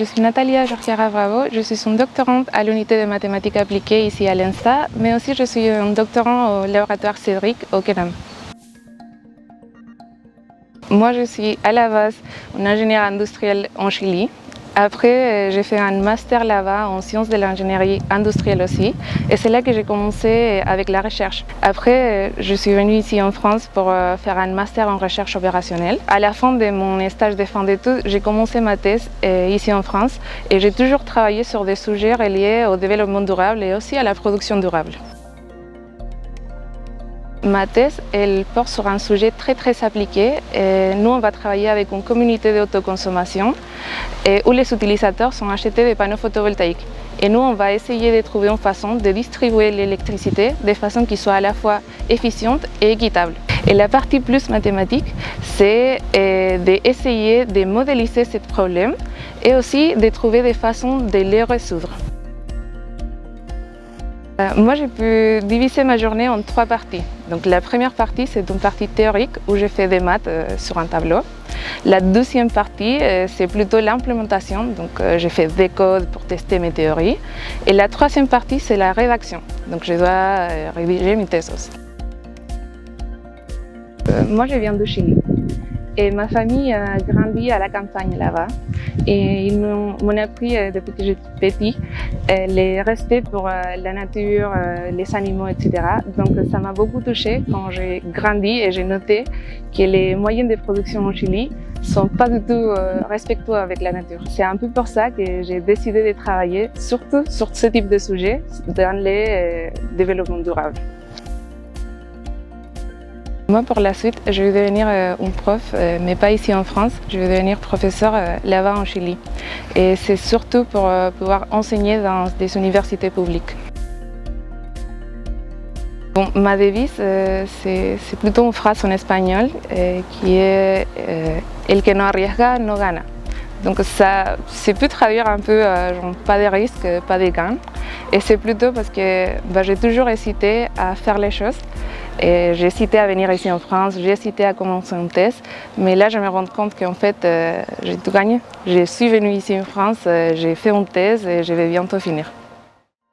Je suis Natalia Jorquera Bravo, je suis une doctorante à l'unité de mathématiques appliquées ici à l'ENSTA, mais aussi je suis un doctorant au laboratoire Cédric au Kenam. Moi je suis à la base une ingénieure industrielle en Chili. Après j'ai fait un master là-bas en sciences de l'ingénierie industrielle aussi et c'est là que j'ai commencé avec la recherche. Après je suis venue ici en France pour faire un master en recherche opérationnelle. À la fin de mon stage de fin d'études, j'ai commencé ma thèse ici en France et j'ai toujours travaillé sur des sujets reliés au développement durable et aussi à la production durable. Ma thèse, elle porte sur un sujet très appliqué. Nous, on va travailler avec une communauté d'autoconsommation où les utilisateurs sont achetés des panneaux photovoltaïques. Et nous, on va essayer de trouver une façon de distribuer l'électricité de façon qui soit à la fois efficiente et équitable. Et la partie plus mathématique, c'est d'essayer de modéliser ce problème et aussi de trouver des façons de les résoudre. Moi, j'ai pu diviser ma journée en 3 parties. Donc, la première partie, c'est une partie théorique où j'ai fait des maths sur un tableau. La deuxième partie, c'est plutôt l'implémentation. Donc, j'ai fait des codes pour tester mes théories. Et la troisième partie, c'est la rédaction. Donc, je dois rédiger mes thèses aussi. Moi, je viens de Chili. Et ma famille a grandi à la campagne là-bas. Et ils m'ont appris depuis que j'étais petit les respects pour la nature, les animaux, etc. Donc ça m'a beaucoup touchée quand j'ai grandi et j'ai noté que les moyens de production au Chili ne sont pas du tout respectueux avec la nature. C'est un peu pour ça que j'ai décidé de travailler surtout sur ce type de sujet dans les développements durables. Moi, pour la suite, je vais devenir un prof, mais pas ici en France. Je vais devenir professeur là-bas en Chili. Et c'est surtout pour pouvoir enseigner dans des universités publiques. Bon, ma devise, c'est plutôt une phrase en espagnol qui est El que no arriesga no gana. Donc ça, c'est peut traduire un peu genre, pas de risque, pas de gain. Et c'est plutôt parce que j'ai toujours hésité à faire les choses. Et j'ai hésité à venir ici en France, j'ai hésité à commencer une thèse, mais là je me rends compte qu'en fait j'ai tout gagné. Je suis venue ici en France, j'ai fait une thèse et je vais bientôt finir.